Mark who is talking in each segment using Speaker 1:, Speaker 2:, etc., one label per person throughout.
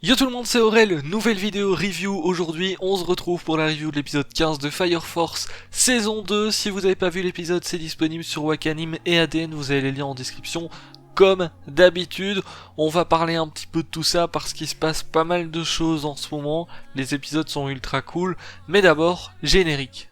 Speaker 1: Yo tout le monde, c'est Aurel, nouvelle vidéo review. Aujourd'hui on se retrouve pour la review de l'épisode 15 de Fire Force saison 2. Si vous n'avez pas vu l'épisode, c'est disponible sur Wakanim et ADN, vous avez les liens en description. Comme d'habitude, on va parler un petit peu de tout ça parce qu'il se passe pas mal de choses en ce moment. Les épisodes sont ultra cool, mais d'abord, générique.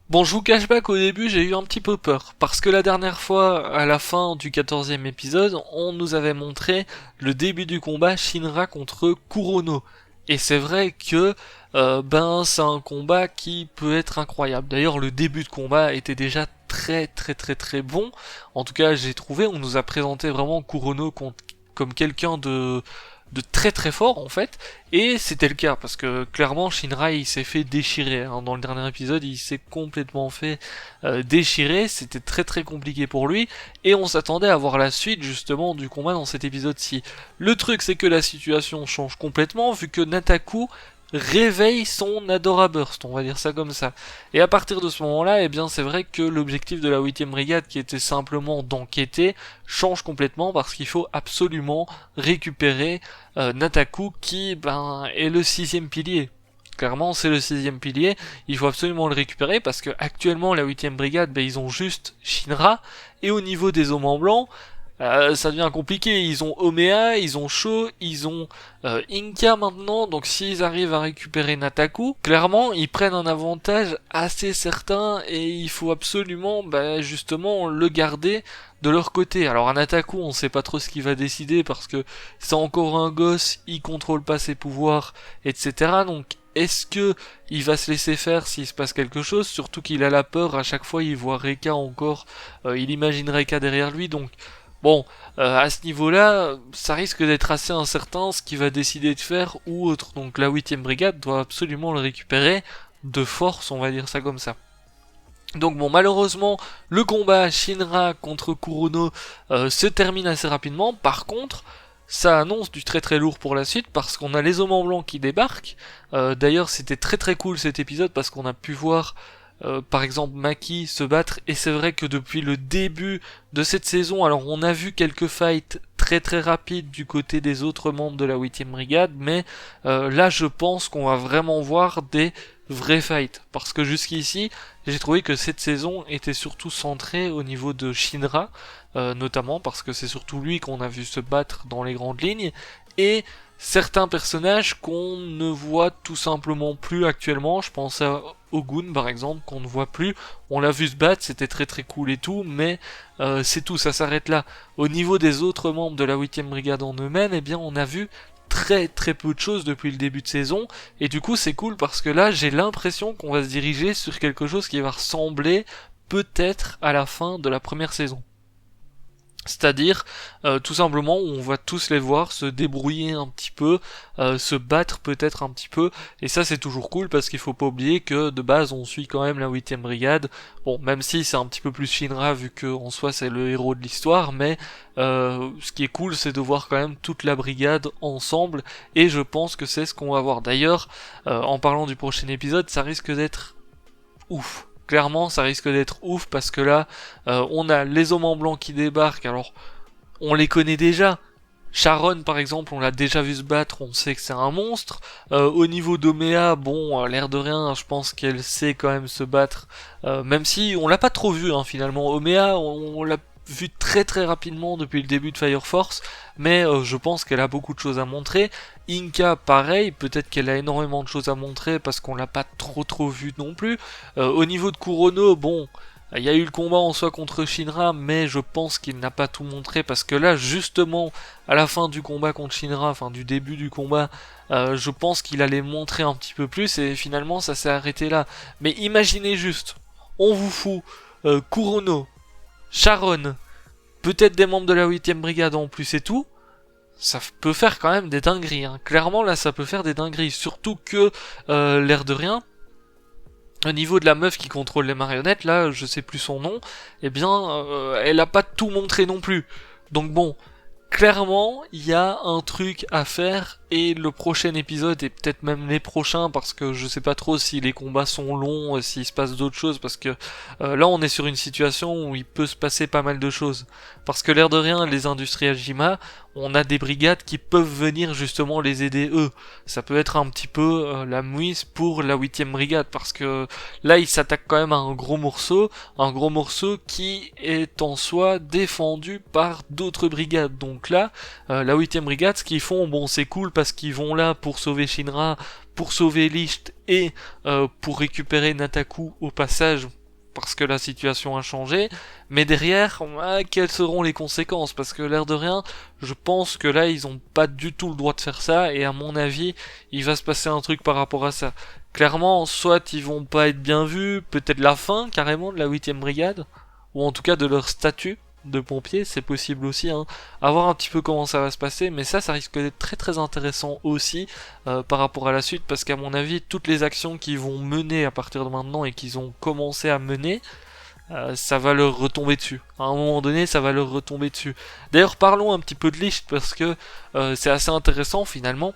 Speaker 1: Bon, je vous cache pas qu'au début j'ai eu un petit peu peur, parce que la dernière fois, à la fin du 14e épisode, on nous avait montré le début du combat Shinra contre Kurono. Et c'est vrai que c'est un combat qui peut être incroyable. D'ailleurs le début de combat était déjà très bon. En tout cas j'ai trouvé, on nous a présenté vraiment Kurono comme quelqu'un de très fort en fait, et c'était le cas parce que clairement Shinra il s'est fait déchirer hein. Dans le dernier épisode il s'est complètement fait déchirer, c'était très compliqué pour lui et on s'attendait à voir la suite justement du combat dans cet épisode-ci. Le truc c'est que la situation change complètement vu que Nataku réveille son Adora Burst, on va dire ça comme ça. Et à partir de ce moment-là, eh bien c'est vrai que l'objectif de la 8ème brigade, qui était simplement d'enquêter, change complètement parce qu'il faut absolument récupérer Nataku qui est le 6ème pilier. Clairement c'est le 6ème pilier, il faut absolument le récupérer parce que actuellement la 8ème brigade, ils ont juste Shinra, et au niveau des hommes en blanc, ça devient compliqué, ils ont Omea, ils ont Sho, ils ont Inka maintenant, donc s'ils arrivent à récupérer Nataku, clairement ils prennent un avantage assez certain et il faut absolument justement le garder de leur côté. Alors un Nataku on sait pas trop ce qu'il va décider parce que c'est encore un gosse, il contrôle pas ses pouvoirs, etc. Donc est-ce que il va se laisser faire s'il se passe quelque chose, surtout qu'il a la peur, à chaque fois il voit Reka encore, il imagine Reka derrière lui, donc bon, à ce niveau-là, ça risque d'être assez incertain ce qu'il va décider de faire ou autre. Donc la 8ème brigade doit absolument le récupérer de force, on va dire ça comme ça. Donc bon, malheureusement, le combat Shinra contre Kurono se termine assez rapidement. Par contre, ça annonce du très lourd pour la suite parce qu'on a les hommes en blanc qui débarquent. D'ailleurs, c'était très cool cet épisode parce qu'on a pu voir par exemple Maki se battre, et c'est vrai que depuis le début de cette saison, alors on a vu quelques fights très rapides du côté des autres membres de la 8ème brigade, mais là je pense qu'on va vraiment voir des vrais fights, parce que jusqu'ici j'ai trouvé que cette saison était surtout centrée au niveau de Shinra, notamment parce que c'est surtout lui qu'on a vu se battre dans les grandes lignes, et certains personnages qu'on ne voit tout simplement plus actuellement. Je pense à Ogun par exemple, qu'on ne voit plus. On l'a vu se battre, c'était très cool et tout, mais c'est tout, ça s'arrête là. Au niveau des autres membres de la 8ème brigade en eux-mêmes, eh bien on a vu très peu de choses depuis le début de saison, et du coup c'est cool parce que là j'ai l'impression qu'on va se diriger sur quelque chose qui va ressembler peut-être à la fin de la première saison. C'est-à-dire tout simplement on va tous les voir se débrouiller un petit peu, se battre peut-être un petit peu, et ça c'est toujours cool parce qu'il faut pas oublier que de base on suit quand même la 8ème brigade, bon même si c'est un petit peu plus Shinra vu que en soi c'est le héros de l'histoire, mais ce qui est cool c'est de voir quand même toute la brigade ensemble, et je pense que c'est ce qu'on va voir. D'ailleurs en parlant du prochain épisode, ça risque d'être ouf. Clairement, ça risque d'être ouf parce que là, on a les hommes en blanc qui débarquent. Alors, on les connaît déjà. Sharon, par exemple, on l'a déjà vu se battre, on sait que c'est un monstre. Au niveau d'Omea, bon, l'air de rien, je pense qu'elle sait quand même se battre. Même si on l'a pas trop vu, hein, finalement. Omea, on l'a vu très rapidement depuis le début de Fire Force, mais je pense qu'elle a beaucoup de choses à montrer. Inka pareil, peut-être qu'elle a énormément de choses à montrer parce qu'on l'a pas trop vu non plus. Au niveau de Kurono, bon, il y a eu le combat en soi contre Shinra, mais je pense qu'il n'a pas tout montré parce que là justement à la fin du combat contre Shinra, enfin du début du combat, je pense qu'il allait montrer un petit peu plus et finalement ça s'est arrêté là. Mais imaginez juste, on vous fout Kurono, Sharon, peut-être des membres de la 8ème brigade en plus et tout, ça peut faire quand même des dingueries, hein. Clairement là ça peut faire des dingueries, surtout que l'air de rien, au niveau de la meuf qui contrôle les marionnettes, là je sais plus son nom, eh bien elle a pas tout montré non plus. Donc bon, clairement, il y a un truc à faire et le prochain épisode et peut-être même les prochains parce que je sais pas trop si les combats sont longs, s'il se passe d'autres choses parce que là on est sur une situation où il peut se passer pas mal de choses. Parce que l'air de rien, les industriels Jima, on a des brigades qui peuvent venir justement les aider eux. Ça peut être un petit peu la mouise pour la 8ème brigade parce que là ils s'attaquent quand même à un gros morceau qui est en soi défendu par d'autres brigades. Donc là, la 8ème brigade, ce qu'ils font, bon c'est cool parce qu'ils vont là pour sauver Shinra, pour sauver Licht et pour récupérer Nataku au passage parce que la situation a changé, mais derrière, quelles seront les conséquences? Parce que l'air de rien, je pense que là, ils ont pas du tout le droit de faire ça, et à mon avis, il va se passer un truc par rapport à ça. Clairement, soit ils vont pas être bien vus, peut-être la fin carrément de la 8ème brigade, ou en tout cas de leur statut de pompier, c'est possible aussi, hein. À voir un petit peu comment ça va se passer, mais ça risque d'être très très intéressant aussi par rapport à la suite, parce qu'à mon avis, toutes les actions qu'ils vont mener à partir de maintenant et qu'ils ont commencé à mener, ça va leur retomber dessus. À un moment donné, ça va leur retomber dessus. D'ailleurs, parlons un petit peu de Licht, parce que c'est assez intéressant finalement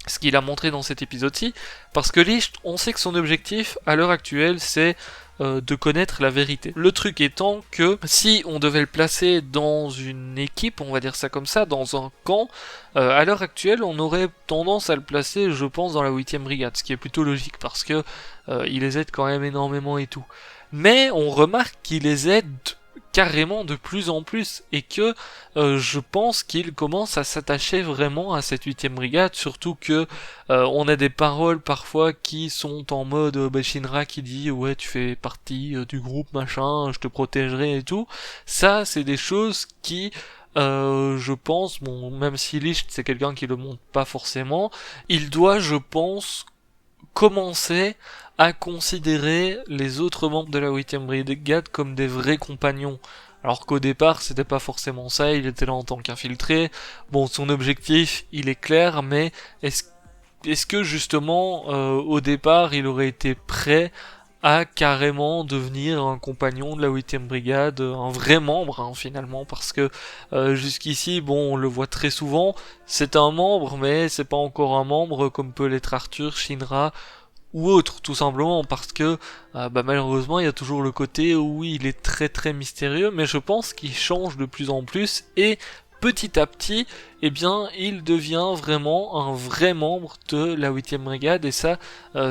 Speaker 1: ce qu'il a montré dans cet épisode-ci, parce que Licht, on sait que son objectif à l'heure actuelle, c'est de connaître la vérité. Le truc étant que si on devait le placer dans une équipe, on va dire ça comme ça, dans un camp, à l'heure actuelle, on aurait tendance à le placer, je pense, dans la 8ème brigade, ce qui est plutôt logique, parce que il les aide quand même énormément et tout. Mais on remarque qu'il les aide carrément de plus en plus et que je pense qu'il commence à s'attacher vraiment à cette 8ème brigade, surtout que on a des paroles parfois qui sont en mode Shinra qui dit ouais tu fais partie du groupe machin, je te protégerai et tout. Ça c'est des choses qui je pense, bon même si Licht c'est quelqu'un qui le montre pas forcément, il doit je pense commencer à considérer les autres membres de la 8ème brigade comme des vrais compagnons. Alors qu'au départ, c'était pas forcément ça, il était là en tant qu'infiltré. Bon, son objectif, il est clair, mais est-ce que justement, au départ, il aurait été prêt à carrément devenir un compagnon de la 8ème brigade, un vrai membre hein, finalement, parce que jusqu'ici, bon, on le voit très souvent, c'est un membre, mais c'est pas encore un membre comme peut l'être Arthur, Shinra, ou autre, tout simplement parce que malheureusement il y a toujours le côté où il est très très mystérieux, mais je pense qu'il change de plus en plus et petit à petit, eh bien, il devient vraiment un vrai membre de la 8ème brigade et ça,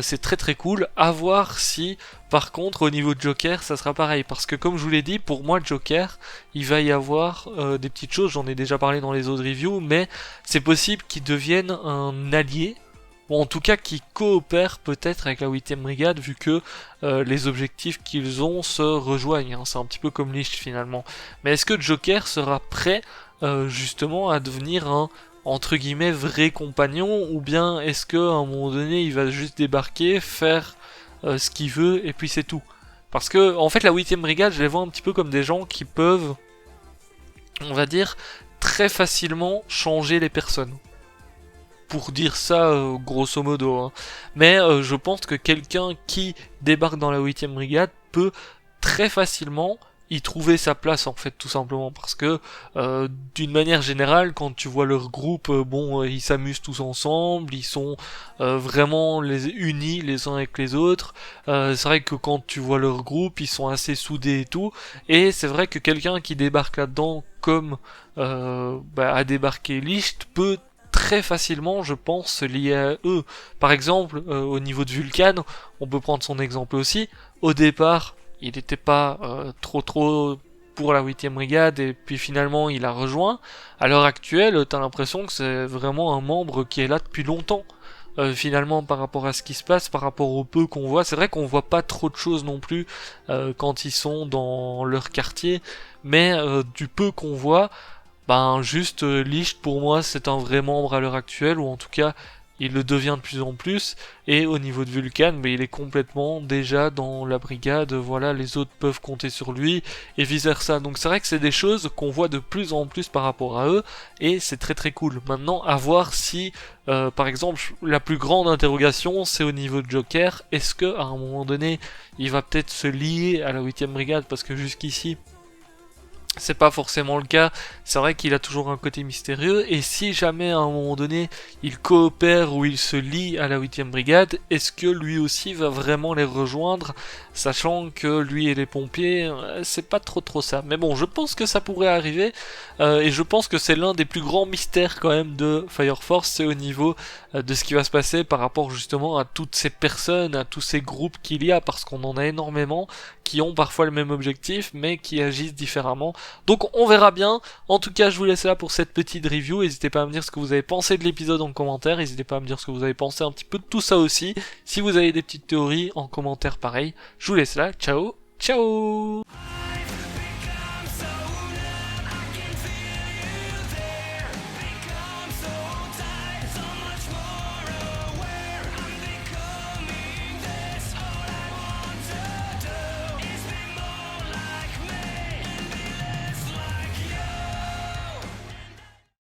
Speaker 1: c'est très très cool. À voir si, par contre, au niveau de Joker, ça sera pareil, parce que comme je vous l'ai dit, pour moi Joker, il va y avoir des petites choses, j'en ai déjà parlé dans les autres reviews, mais c'est possible qu'il devienne un allié ou en tout cas qui coopèrent peut-être avec la 8ème brigade vu que les objectifs qu'ils ont se rejoignent, hein. C'est un petit peu comme Licht finalement. Mais est-ce que Joker sera prêt justement à devenir un entre guillemets vrai compagnon ou bien est-ce qu'à un moment donné il va juste débarquer, faire ce qu'il veut et puis c'est tout? Parce que en fait la 8ème brigade je les vois un petit peu comme des gens qui peuvent, on va dire, très facilement changer les personnes pour dire ça grosso modo. Hein. Mais je pense que quelqu'un qui débarque dans la 8ème brigade peut très facilement y trouver sa place en fait tout simplement parce que d'une manière générale quand tu vois leur groupe ils s'amusent tous ensemble, ils sont vraiment unis les uns avec les autres, c'est vrai que quand tu vois leur groupe ils sont assez soudés et tout et c'est vrai que quelqu'un qui débarque là-dedans comme a débarqué Licht peut très facilement, je pense, se lier à eux. Par exemple, au niveau de Vulcan, on peut prendre son exemple aussi. Au départ, il n'était pas trop pour la 8ème brigade et puis finalement il a rejoint. À l'heure actuelle, t'as l'impression que c'est vraiment un membre qui est là depuis longtemps. Finalement par rapport à ce qui se passe, par rapport au peu qu'on voit, c'est vrai qu'on voit pas trop de choses non plus quand ils sont dans leur quartier, mais du peu qu'on voit, juste Licht pour moi c'est un vrai membre à l'heure actuelle ou en tout cas il le devient de plus en plus et au niveau de Vulcan il est complètement déjà dans la brigade, voilà les autres peuvent compter sur lui et vice versa, donc c'est vrai que c'est des choses qu'on voit de plus en plus par rapport à eux et c'est très très cool. Maintenant à voir si par exemple la plus grande interrogation c'est au niveau de Joker, est-ce que à un moment donné il va peut-être se lier à la 8ème brigade parce que jusqu'ici c'est pas forcément le cas. C'est vrai qu'il a toujours un côté mystérieux. Et si jamais à un moment donné il coopère ou il se lie à la 8ème brigade, est-ce que lui aussi va vraiment les rejoindre, sachant que lui et les pompiers, c'est pas trop ça. Mais bon, je pense que ça pourrait arriver. Et je pense que c'est l'un des plus grands mystères quand même de Fire Force, c'est au niveau de ce qui va se passer par rapport justement à toutes ces personnes, à tous ces groupes qu'il y a, parce qu'on en a énormément qui ont parfois le même objectif mais qui agissent différemment. Donc on verra bien. En tout cas, je vous laisse là pour cette petite review. N'hésitez pas à me dire ce que vous avez pensé de l'épisode en commentaire. N'hésitez pas à me dire ce que vous avez pensé un petit peu de tout ça aussi. Si vous avez des petites théories en commentaire pareil, je vous laisse là. Ciao, ciao.